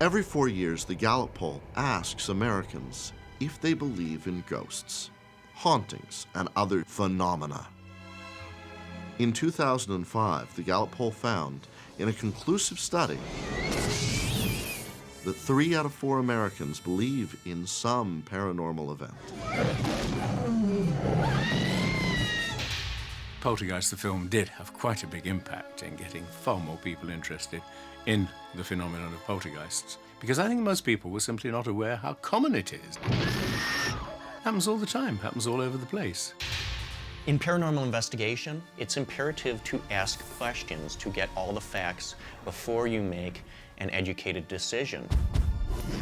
Every 4 years, the Gallup poll asks Americans if they believe in ghosts, hauntings, and other phenomena. In 2005, the Gallup poll found, in a conclusive study, that 3 out of 4 Americans believe in some paranormal event. Poltergeist, the film, did have quite a big impact in getting far more people interested in the phenomenon of poltergeists, because I think most people were simply not aware how common it is. Happens all the time, happens all over the place. In paranormal investigation, it's imperative to ask questions to get all the facts before you make an educated decision.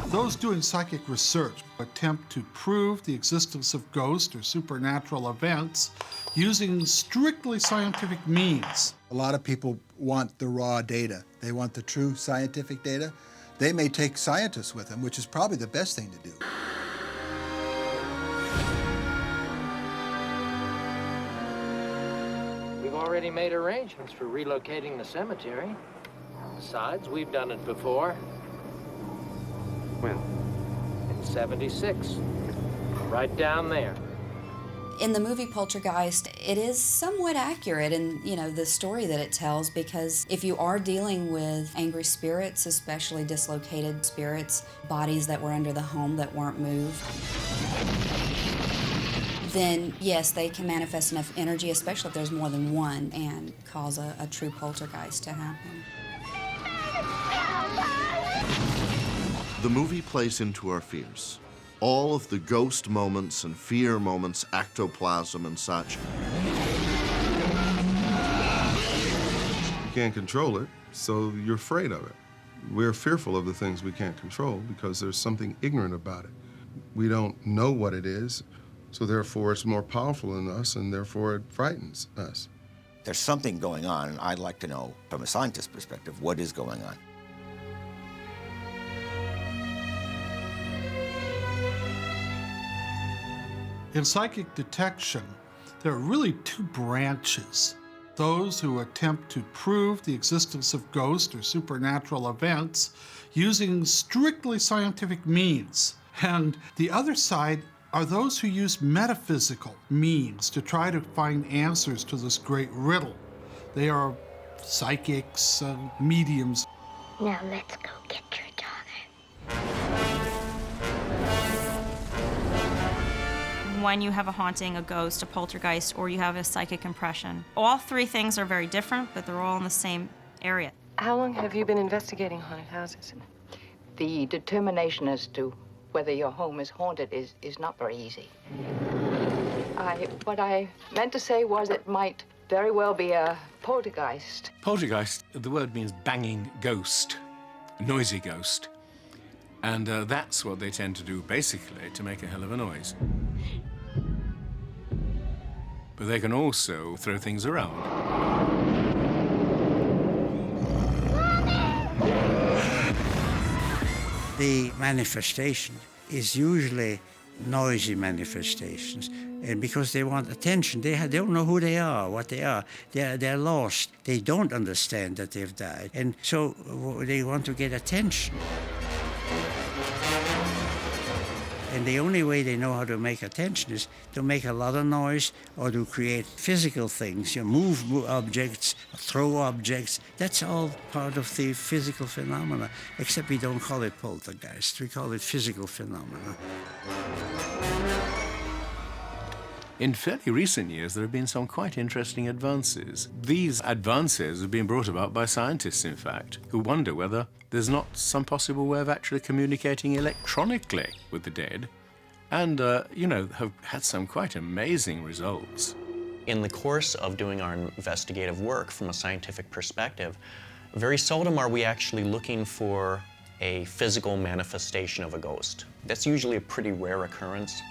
Those doing psychic research attempt to prove the existence of ghosts or supernatural events using strictly scientific means. A lot of people want the raw data. They want the true scientific data. They may take scientists with them, which is probably the best thing to do. We've already made arrangements for relocating the cemetery. Besides, we've done it before. When? In '76. Right down there. In the movie Poltergeist, it is somewhat accurate in, the story that it tells, because if you are dealing with angry spirits, especially dislocated spirits, bodies that were under the home that weren't moved, then yes, they can manifest enough energy, especially if there's more than one, and cause a true poltergeist to happen. The movie plays into our fears. All of the ghost moments and fear moments, ectoplasm and such. You can't control it, so you're afraid of it. We're fearful of the things we can't control because there's something ignorant about it. We don't know what it is, so therefore it's more powerful than us, and therefore it frightens us. There's something going on, and I'd like to know, from a scientist's perspective, what is going on. In psychic detection, there are really 2 branches. Those who attempt to prove the existence of ghosts or supernatural events using strictly scientific means. And the other side are those who use metaphysical means to try to find answers to this great riddle. They are psychics and mediums. Now let's go get your daughter. When you have a haunting, a ghost, a poltergeist, or you have a psychic impression, all 3 things are very different, but they're all in the same area. How long have you been investigating haunted houses? The determination as to whether your home is haunted is not very easy. What I meant to say was it might very well be a poltergeist. Poltergeist, the word means banging ghost, noisy ghost. And that's what they tend to do, basically, to make a hell of a noise. But they can also throw things around. The manifestation is usually noisy manifestations, and because they want attention, they don't know who they are, what they are. They're lost. They don't understand that they've died, and so they want to get attention. And the only way they know how to make attention is to make a lot of noise or to create physical things, move objects, throw objects. That's all part of the physical phenomena, except we don't call it poltergeist. We call it physical phenomena. In fairly recent years, there have been some quite interesting advances. These advances have been brought about by scientists, in fact, who wonder whether there's not some possible way of actually communicating electronically with the dead, and, have had some quite amazing results. In the course of doing our investigative work from a scientific perspective, very seldom are we actually looking for a physical manifestation of a ghost. That's usually a pretty rare occurrence.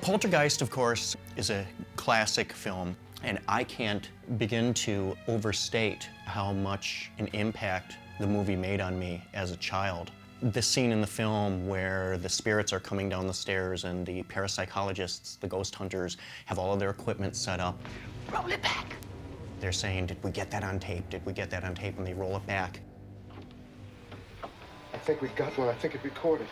Poltergeist, of course, is a classic film, and I can't begin to overstate how much an impact the movie made on me as a child. The scene in the film where the spirits are coming down the stairs and the parapsychologists, the ghost hunters, have all of their equipment set up. Roll it back. They're saying, did we get that on tape? Did we get that on tape? And they roll it back. I think we got one. I think it recorded.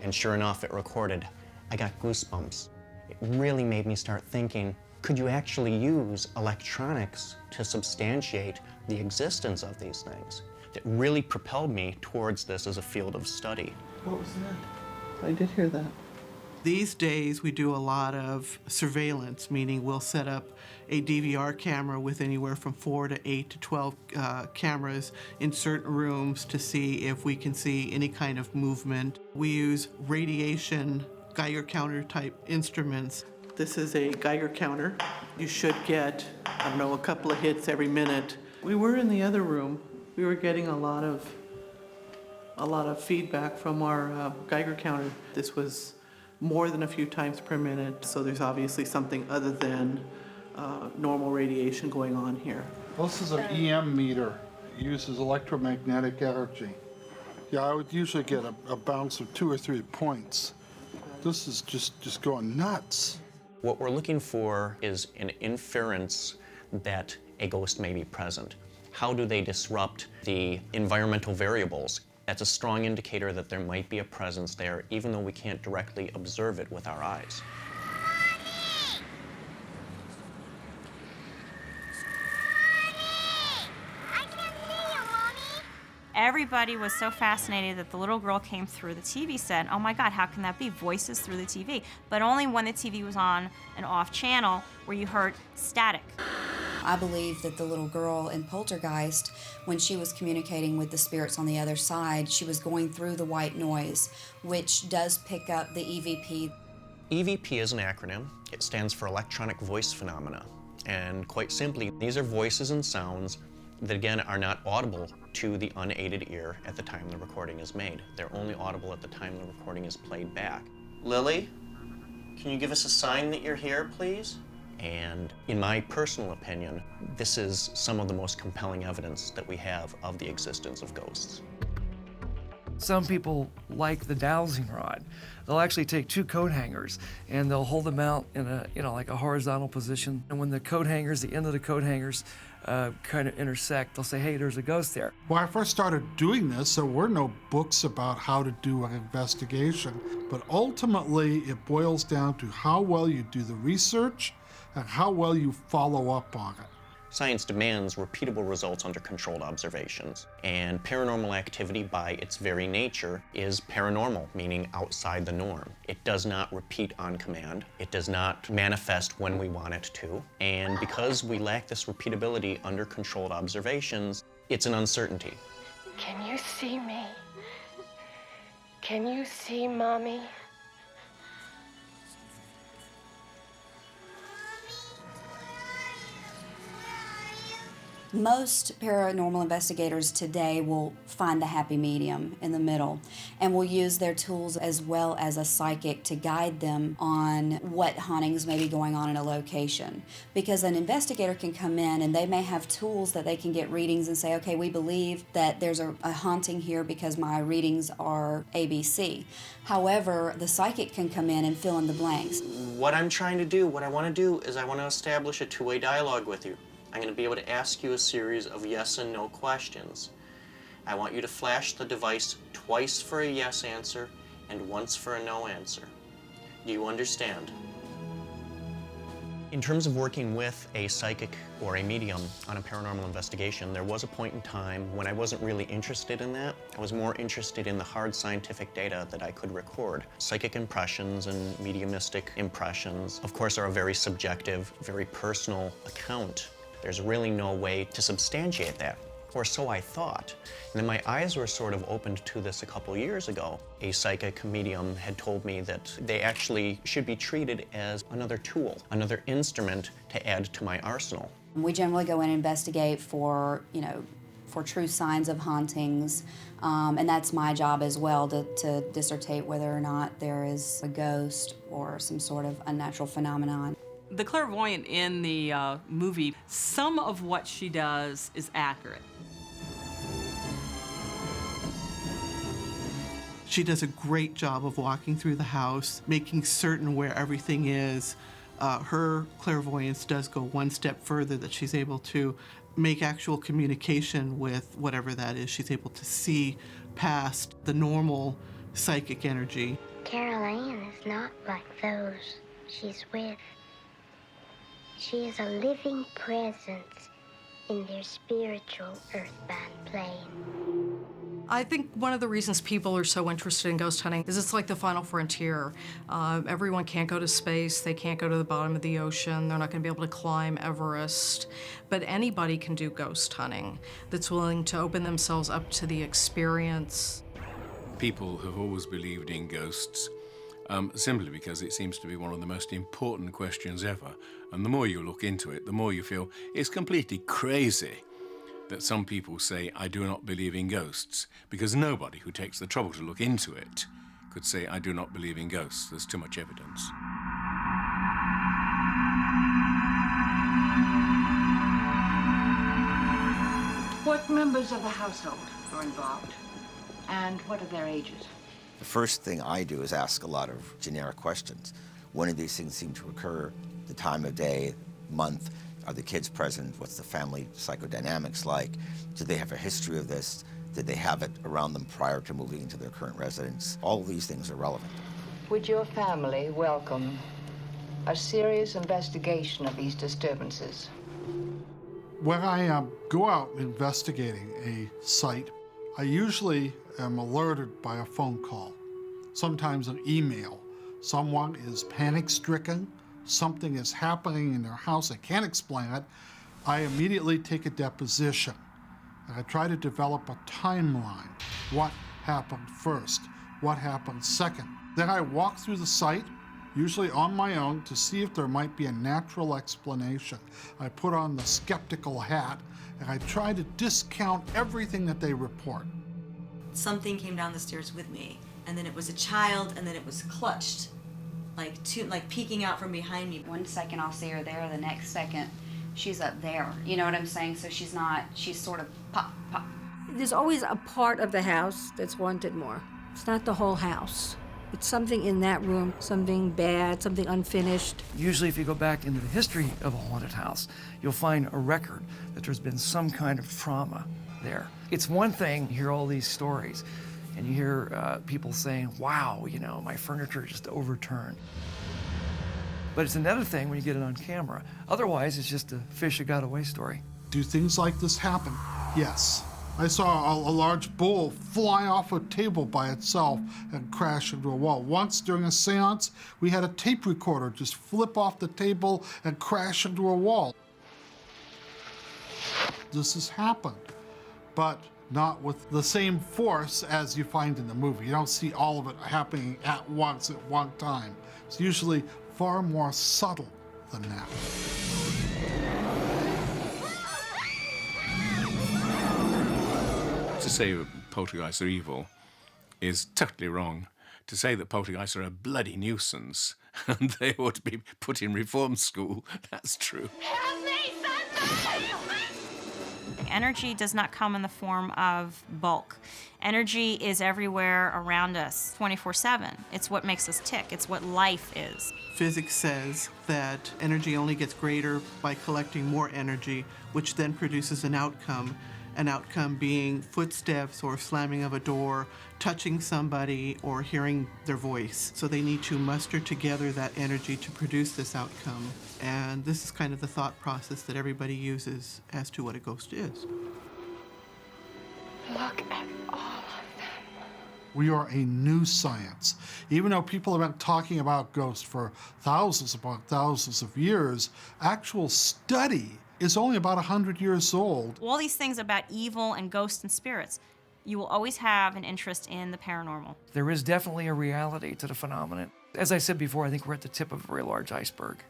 And sure enough, it recorded. I got goosebumps. It really made me start thinking, could you actually use electronics to substantiate the existence of these things? It really propelled me towards this as a field of study. What was that? I did hear that. These days, we do a lot of surveillance, meaning we'll set up a DVR camera with anywhere from 4 to 8 to 12 cameras in certain rooms to see if we can see any kind of movement. We use radiation Geiger counter type instruments. This is a Geiger counter. You should get, I don't know, a couple of hits every minute. We were in the other room. We were getting a lot of feedback from our Geiger counter. This was more than a few times per minute, so there's obviously something other than normal radiation going on here. This is an EM meter. It uses electromagnetic energy. Yeah, I would usually get a bounce of 2 or 3 points. This is just going nuts. What we're looking for is an inference that a ghost may be present. How do they disrupt the environmental variables? That's a strong indicator that there might be a presence there, even though we can't directly observe it with our eyes. Everybody was so fascinated that the little girl came through the TV set. Oh my God, how can that be? Voices through the TV. But only when the TV was on an off channel where you heard static. I believe that the little girl in Poltergeist, when she was communicating with the spirits on the other side, she was going through the white noise, which does pick up the EVP. EVP is an acronym. It stands for Electronic Voice Phenomena. And quite simply, these are voices and sounds that, again, are not audible to the unaided ear at the time the recording is made. They're only audible at the time the recording is played back. Lily, can you give us a sign that you're here, please? And in my personal opinion, this is some of the most compelling evidence that we have of the existence of ghosts. Some people like the dowsing rod. They'll actually take 2 coat hangers and they'll hold them out in a, like a horizontal position. And when the coat hangers, the end of the coat hangers kind of intersect, they'll say, hey, there's a ghost there. When I first started doing this, there were no books about how to do an investigation, but ultimately it boils down to how well you do the research and how well you follow up on it. Science demands repeatable results under controlled observations, and paranormal activity by its very nature is paranormal, meaning outside the norm. It does not repeat on command. It does not manifest when we want it to, and because we lack this repeatability under controlled observations, it's an uncertainty. Can you see me? Can you see Mommy? Most paranormal investigators today will find the happy medium in the middle and will use their tools as well as a psychic to guide them on what hauntings may be going on in a location. Because an investigator can come in and they may have tools that they can get readings and say, okay, we believe that there's a haunting here because my readings are ABC. However, the psychic can come in and fill in the blanks. What I'm trying to do, what I want to do is I want to establish a two-way dialogue with you. I'm going to be able to ask you a series of yes and no questions. I want you to flash the device twice for a yes answer and once for a no answer. Do you understand? In terms of working with a psychic or a medium on a paranormal investigation, there was a point in time when I wasn't really interested in that. I was more interested in the hard scientific data that I could record. Psychic impressions and mediumistic impressions, of course, are a very subjective, very personal account. There's really no way to substantiate that, or so I thought. And then my eyes were sort of opened to this a couple years ago. A psychic medium had told me that they actually should be treated as another tool, another instrument to add to my arsenal. We generally go in and investigate for, for true signs of hauntings, and that's my job as well, to dissertate whether or not there is a ghost or some sort of unnatural phenomenon. The clairvoyant in the movie, some of what she does is accurate. She does a great job of walking through the house, making certain where everything is. Her clairvoyance does go one step further, that she's able to make actual communication with whatever that is. She's able to see past the normal psychic energy. Carol Ann is not like those she's with. She is a living presence in their spiritual earthbound plane. I think one of the reasons people are so interested in ghost hunting is it's like the final frontier. Everyone can't go to space, they can't go to the bottom of the ocean, they're not going to be able to climb Everest, but anybody can do ghost hunting that's willing to open themselves up to the experience. People have always believed in ghosts simply because it seems to be one of the most important questions ever. And the more you look into it, the more you feel it's completely crazy that some people say, I do not believe in ghosts, because nobody who takes the trouble to look into it could say, I do not believe in ghosts. There's too much evidence. What members of the household are involved? And what are their ages? The first thing I do is ask a lot of generic questions. When do these things seem to occur? The time of day, month, are the kids present? What's the family psychodynamics like? Do they have a history of this? Did they have it around them prior to moving into their current residence? All of these things are relevant. Would your family welcome a serious investigation of these disturbances? When I go out investigating a site, I usually am alerted by a phone call, sometimes an email. Someone is panic-stricken, something is happening in their house, I can't explain it. I immediately take a deposition, and I try to develop a timeline. What happened first? What happened second? Then I walk through the site, usually on my own, to see if there might be a natural explanation. I put on the skeptical hat, and I try to discount everything that they report. Something came down the stairs with me, and then it was a child, and then it was clutched, like peeking out from behind me. One second I'll see her there, the next second she's up there. You know what I'm saying? So she's sort of pop, pop. There's always a part of the house that's wanted more. It's not the whole house. It's something in that room, something bad, something unfinished. Usually if you go back into the history of a haunted house, you'll find a record that there's been some kind of trauma there. It's one thing to hear all these stories, and you hear people saying, wow, you know, my furniture just overturned. But it's another thing when you get it on camera. Otherwise, it's just a fish that got away story. Do things like this happen? Yes. I saw a large bowl fly off a table by itself and crash into a wall. Once during a seance, we had a tape recorder just flip off the table and crash into a wall. This has happened, but not with the same force as you find in the movie. You don't see all of it happening at once at one time. It's usually far more subtle than that. To say that poltergeists are evil is totally wrong. To say that poltergeists are a bloody nuisance and they ought to be put in reform school, that's true. Help me, somebody! Energy does not come in the form of bulk. Energy is everywhere around us, 24/7. It's what makes us tick. It's what life is. Physics says that energy only gets greater by collecting more energy, which then produces an outcome being footsteps or slamming of a door, touching somebody, or hearing their voice. So they need to muster together that energy to produce this outcome. And this is kind of the thought process that everybody uses as to what a ghost is. Look at all of them. We are a new science. Even though people have been talking about ghosts for thousands upon thousands of years, actual study is only about 100 years old. All these things about evil and ghosts and spirits, you will always have an interest in the paranormal. There is definitely a reality to the phenomenon. As I said before, I think we're at the tip of a very large iceberg.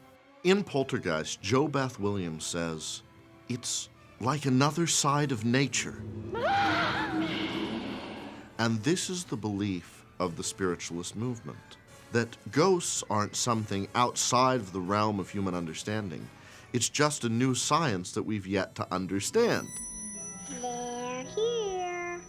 In Poltergeist, Jo Beth Williams says, it's like another side of nature. And this is the belief of the spiritualist movement, that ghosts aren't something outside of the realm of human understanding. It's just a new science that we've yet to understand. They're here.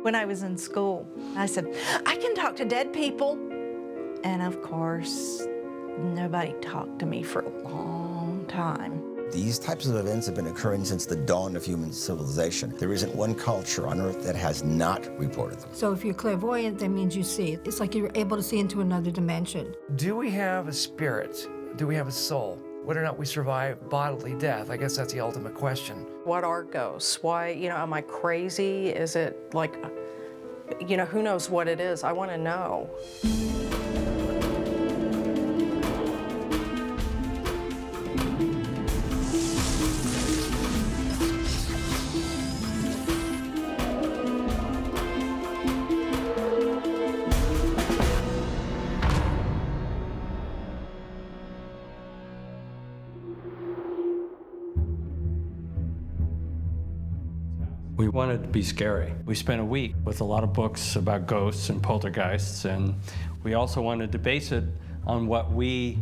when I was in school. I said, I can talk to dead people. And of course, nobody talked to me for a long time. These types of events have been occurring since the dawn of human civilization. There isn't one culture on Earth that has not reported them. So if you're clairvoyant, that means you see it. It's like you're able to see into another dimension. Do we have a spirit? Do we have a soul? Whether or not we survive bodily death, I guess that's the ultimate question. What are ghosts? Why, am I crazy? Is it like, who knows what it is? I want to know. We wanted to be scary. We spent a week with a lot of books about ghosts and poltergeists, and we also wanted to base it on what we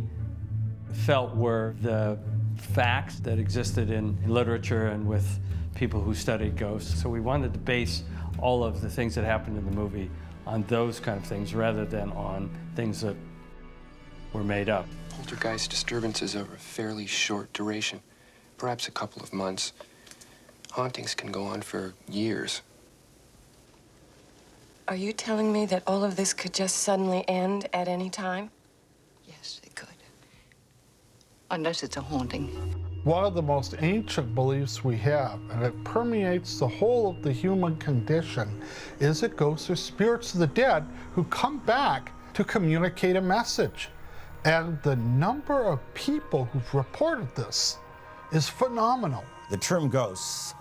felt were the facts that existed in literature and with people who studied ghosts. So we wanted to base all of the things that happened in the movie on those kind of things rather than on things that were made up. Poltergeist disturbances are of a fairly short duration, perhaps a couple of months. Hauntings can go on for years. Are you telling me that all of this could just suddenly end at any time? Yes, it could. Unless it's a haunting. One of the most ancient beliefs we have, and it permeates the whole of the human condition, is that ghosts are spirits of the dead who come back to communicate a message. And the number of people who've reported this is phenomenal. The term ghosts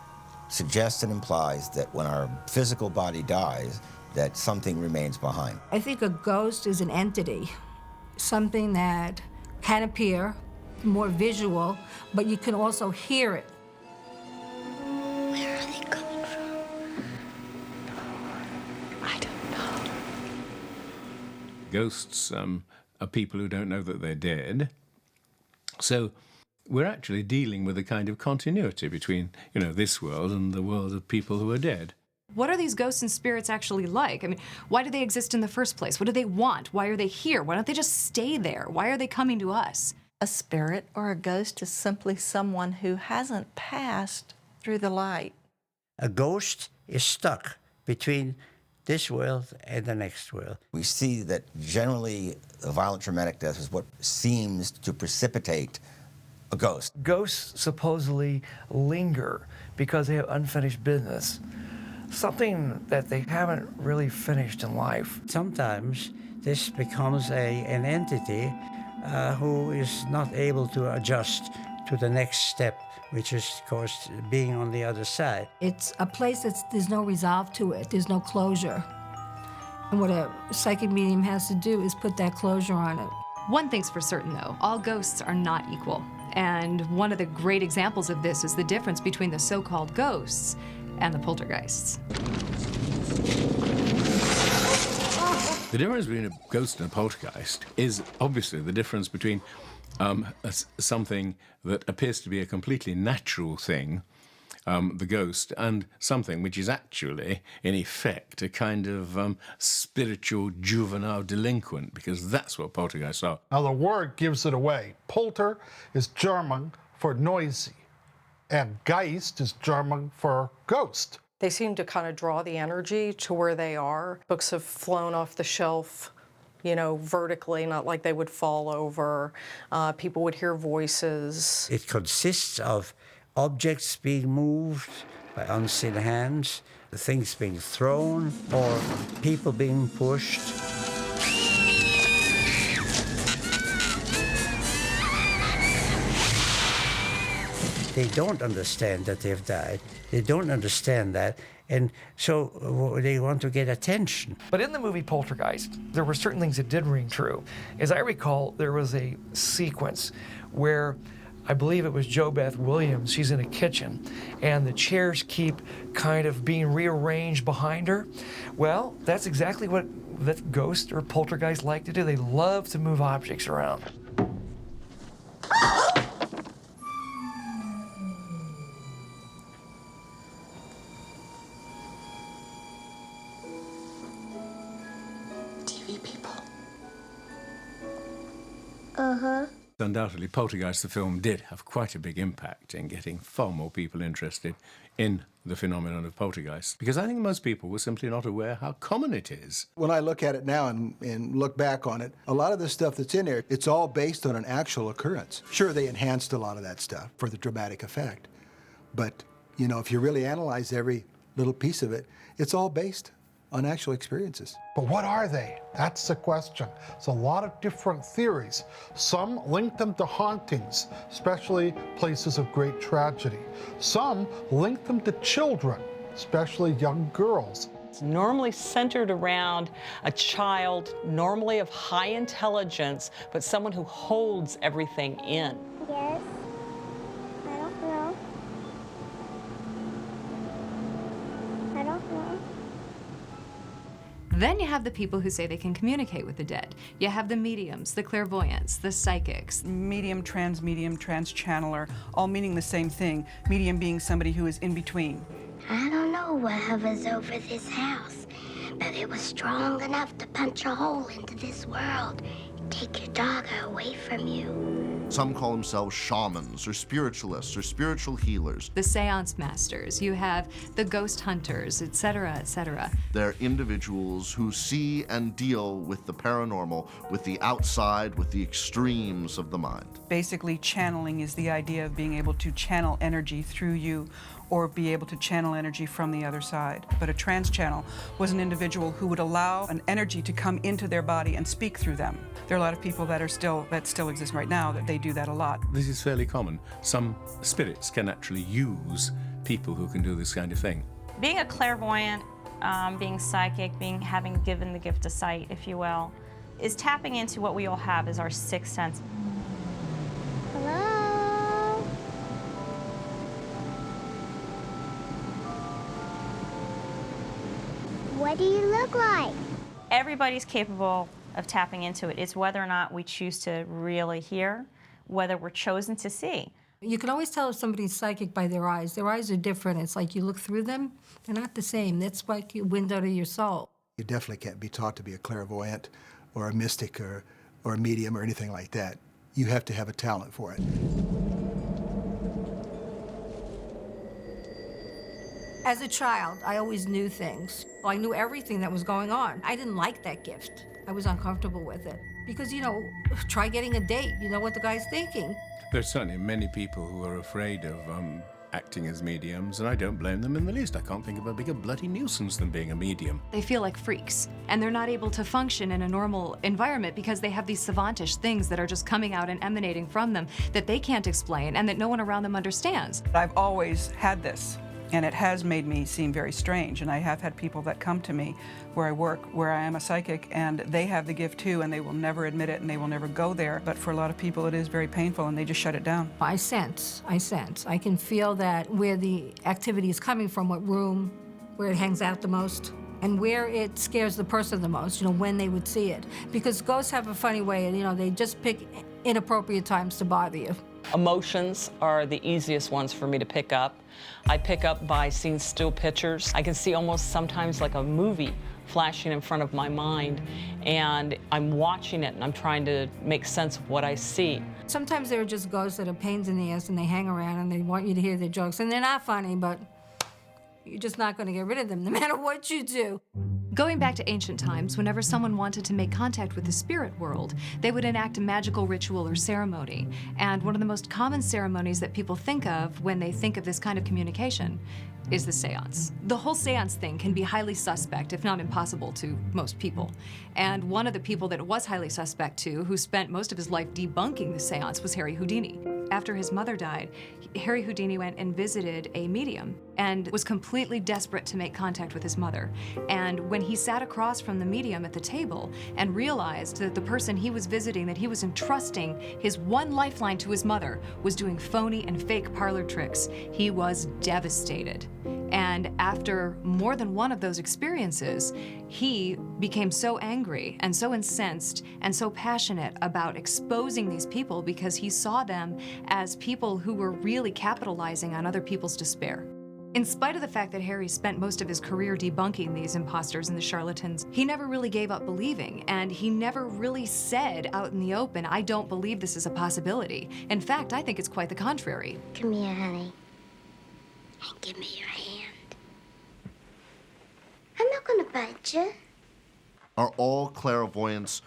suggests and implies that when our physical body dies, that something remains behind. I think a ghost is an entity, something that can appear, more visual, but you can also hear it. Where are they coming from? I don't know. Ghosts are people who don't know that they're dead. So we're actually dealing with a kind of continuity between, this world and the world of people who are dead. What are these ghosts and spirits actually like? I mean, why do they exist in the first place? What do they want? Why are they here? Why don't they just stay there? Why are they coming to us? A spirit or a ghost is simply someone who hasn't passed through the light. A ghost is stuck between this world and the next world. We see that generally a violent traumatic death is what seems to precipitate a ghost. Ghosts supposedly linger because they have unfinished business, something that they haven't really finished in life. Sometimes this becomes an entity who is not able to adjust to the next step, which is, of course, being on the other side. It's a place there's no resolve to it. There's no closure. And what a psychic medium has to do is put that closure on it. One thing's for certain, though. All ghosts are not equal. And one of the great examples of this is the difference between the so-called ghosts and the poltergeists. The difference between a ghost and a poltergeist is obviously the difference between something that appears to be a completely natural thing, the ghost, and something which is actually, in effect, a kind of spiritual juvenile delinquent, because that's what poltergeists are. Now, the word gives it away. Polter is German for noisy, and Geist is German for ghost. They seem to kind of draw the energy to where they are. Books have flown off the shelf, vertically, not like they would fall over. People would hear voices. It consists of objects being moved by unseen hands, things being thrown, or people being pushed. They don't understand that they've died. They don't understand that. And so they want to get attention. But in the movie Poltergeist, there were certain things that did ring true. As I recall, there was a sequence where I believe it was Jo Beth Williams, she's in a kitchen, and the chairs keep kind of being rearranged behind her. Well, that's exactly what that ghost or poltergeist like to do. They love to move objects around. Uh-huh. Undoubtedly, Poltergeist, the film, did have quite a big impact in getting far more people interested in the phenomenon of poltergeist, because I think most people were simply not aware how common it is. When I look at it now and look back on it, a lot of the stuff that's in there, it's all based on an actual occurrence. Sure, they enhanced a lot of that stuff for the dramatic effect, but, you know, if you really analyze every little piece of it, it's all based on actual experiences. But what are they? That's the question. There's a lot of different theories. Some link them to hauntings, especially places of great tragedy. Some link them to children, especially young girls. It's normally centered around a child, normally of high intelligence, but someone who holds everything in. Yes. I don't know. I don't know. Then you have the people who say they can communicate with the dead. You have the mediums, the clairvoyants, the psychics. Medium, trans-channeler, all meaning the same thing. Medium being somebody who is in between. I don't know what hovers over this house, but it was strong enough to punch a hole into this world, take your dog away from you. Some call themselves shamans or spiritualists or spiritual healers. The seance masters, you have the ghost hunters, etc., etc. They're individuals who see and deal with the paranormal, with the outside, with the extremes of the mind. Basically, channeling is the idea of being able to channel energy through you or be able to channel energy from the other side. But a trans channel was an individual who would allow an energy to come into their body and speak through them. There are a lot of people that still exist right now that they do that a lot. This is fairly common. Some spirits can actually use people who can do this kind of thing. Being a clairvoyant, being psychic, having given the gift of sight, if you will, is tapping into what we all have as our sixth sense. Hello? What do you look like? Everybody's capable of tapping into it. It's whether or not we choose to really hear, whether we're chosen to see. You can always tell if somebody's psychic by their eyes. Their eyes are different. It's like you look through them, they're not the same. That's like a window to your soul. You definitely can't be taught to be a clairvoyant or a mystic or a medium or anything like that. You have to have a talent for it. As a child, I always knew things. I knew everything that was going on. I didn't like that gift. I was uncomfortable with it. Because, you know, try getting a date. You know what the guy's thinking. There's certainly many people who are afraid of acting as mediums, and I don't blame them in the least. I can't think of a bigger bloody nuisance than being a medium. They feel like freaks, and they're not able to function in a normal environment because they have these savantish things that are just coming out and emanating from them that they can't explain and that no one around them understands. I've always had this, and it has made me seem very strange, and I have had people that come to me where I work, where I am a psychic, and they have the gift too, and they will never admit it, and they will never go there. But for a lot of people, it is very painful, and they just shut it down. I sense. I can feel that where the activity is coming from, what room, where it hangs out the most, and where it scares the person the most, you know, when they would see it. Because ghosts have a funny way, you know, they just pick inappropriate times to bother you. Emotions are the easiest ones for me to pick up. I pick up by seeing still pictures. I can see almost sometimes like a movie flashing in front of my mind, and I'm watching it and I'm trying to make sense of what I see. Sometimes there are just ghosts that are pains in the ass and they hang around and they want you to hear their jokes, and they're not funny, but you're just not going to get rid of them no matter what you do. Going back to ancient times, whenever someone wanted to make contact with the spirit world, they would enact a magical ritual or ceremony. And one of the most common ceremonies that people think of when they think of this kind of communication is the seance. The whole seance thing can be highly suspect, if not impossible, to most people. And one of the people that it was highly suspect to, who spent most of his life debunking the seance, was Harry Houdini. After his mother died, Harry Houdini went and visited a medium and was completely desperate to make contact with his mother. And when he sat across from the medium at the table and realized that the person he was visiting, that he was entrusting his one lifeline to his mother, was doing phony and fake parlor tricks, he was devastated. And after more than one of those experiences, he became so angry and so incensed and so passionate about exposing these people because he saw them as people who were really capitalizing on other people's despair. In spite of the fact that Harry spent most of his career debunking these imposters and the charlatans, he never really gave up believing, and he never really said out in the open, I don't believe this is a possibility. In fact, I think it's quite the contrary. Come here, honey, and give me your hand. I'm not gonna bite you. Are all clairvoyants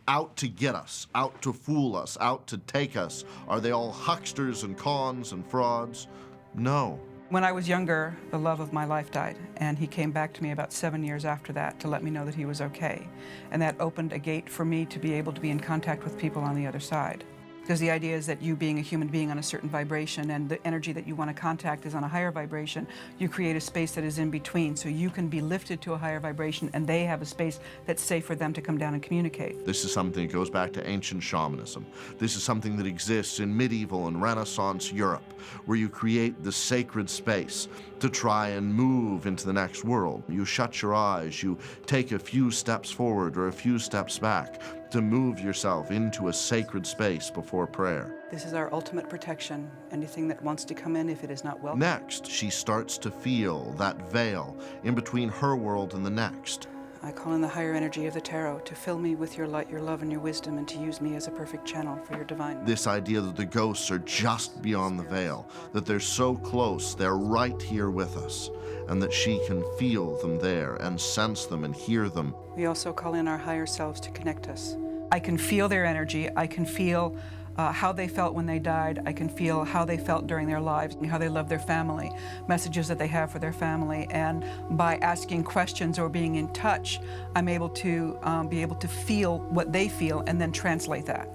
out to get us, out to fool us, out to take us? Are they all hucksters and cons and frauds? No. When I was younger, the love of my life died, and he came back to me about 7 years after that to let me know that he was okay. And that opened a gate for me to be able to be in contact with people on the other side. Because the idea is that you being a human being on a certain vibration and the energy that you want to contact is on a higher vibration, you create a space that is in between so you can be lifted to a higher vibration and they have a space that's safe for them to come down and communicate. This is something that goes back to ancient shamanism. This is something that exists in medieval and Renaissance Europe, where you create the sacred space to try and move into the next world. You shut your eyes, you take a few steps forward or a few steps back to move yourself into a sacred space before prayer. This is our ultimate protection. Anything that wants to come in, if it is not welcome. Next, she starts to feel that veil in between her world and the next. I call in the higher energy of the tarot to fill me with your light, your love, and your wisdom, and to use me as a perfect channel for your divine. This idea that the ghosts are just beyond the veil, that they're so close, they're right here with us, and that she can feel them there and sense them and hear them. We also call in our higher selves to connect us. I can feel their energy. I can feel how they felt when they died. I can feel how they felt during their lives and how they love their family, messages that they have for their family. And by asking questions or being in touch, I'm able to feel what they feel and then translate that.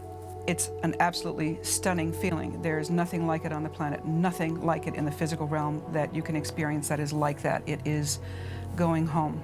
It's an absolutely stunning feeling. There is nothing like it on the planet, nothing like it in the physical realm that you can experience that is like that. It is going home.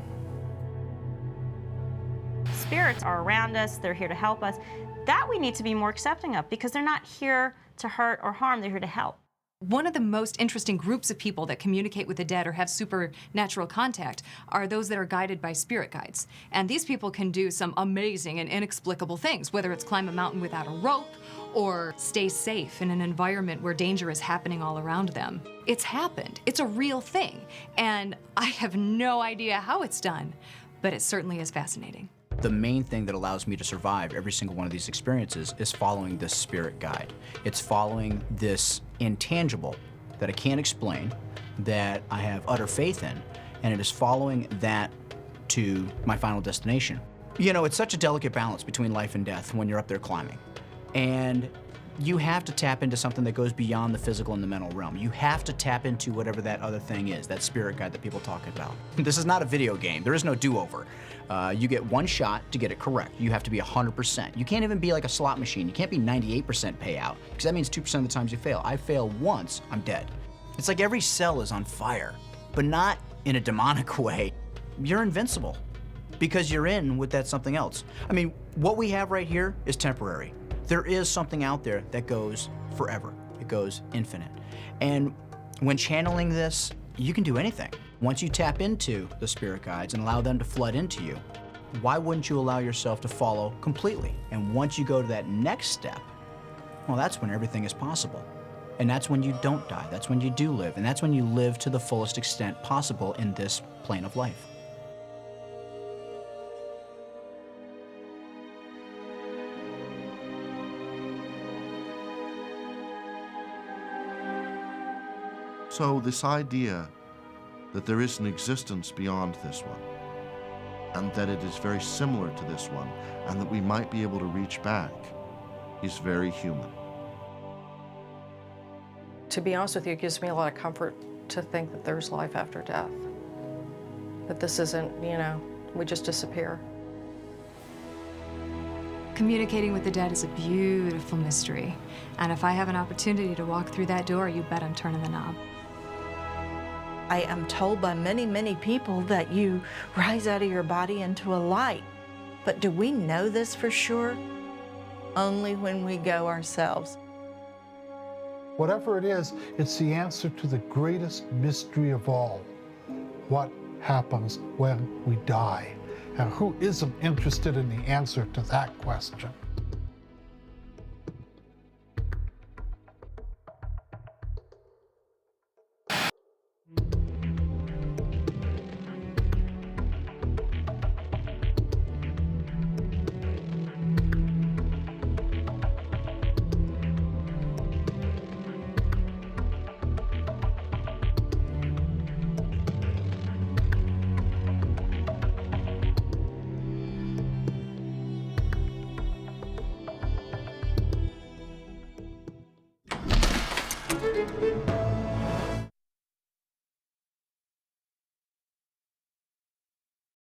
Spirits are around us, they're here to help us. That we need to be more accepting of, because they're not here to hurt or harm, they're here to help. One of the most interesting groups of people that communicate with the dead or have supernatural contact are those that are guided by spirit guides. And these people can do some amazing and inexplicable things, whether it's climb a mountain without a rope or stay safe in an environment where danger is happening all around them. It's happened. It's a real thing. And I have no idea how it's done, but it certainly is fascinating. The main thing that allows me to survive every single one of these experiences is following this spirit guide. It's following this intangible that I can't explain, that I have utter faith in, and it is following that to my final destination. You know, it's such a delicate balance between life and death when you're up there climbing. And you have to tap into something that goes beyond the physical and the mental realm. You have to tap into whatever that other thing is, that spirit guide that people talk about. This is not a video game. There is no do-over. You get one shot to get it correct. You have to be 100%. You can't even be like a slot machine. You can't be 98% payout, because that means 2% of the times you fail. I fail once, I'm dead. It's like every cell is on fire, but not in a demonic way. You're invincible, because you're in with that something else. I mean, what we have right here is temporary. There is something out there that goes forever. It goes infinite. And when channeling this, you can do anything. Once you tap into the spirit guides and allow them to flood into you, why wouldn't you allow yourself to follow completely? And once you go to that next step, well, that's when everything is possible. And that's when you don't die. That's when you do live. And that's when you live to the fullest extent possible in this plane of life. So this idea that there is an existence beyond this one, and that it is very similar to this one, and that we might be able to reach back, is very human. To be honest with you, it gives me a lot of comfort to think that there's life after death. That this isn't, you know, we just disappear. Communicating with the dead is a beautiful mystery. And if I have an opportunity to walk through that door, you bet I'm turning the knob. I am told by many, many people that you rise out of your body into a light. But do we know this for sure? Only when we go ourselves. Whatever it is, it's the answer to the greatest mystery of all. What happens when we die? And who isn't interested in the answer to that question?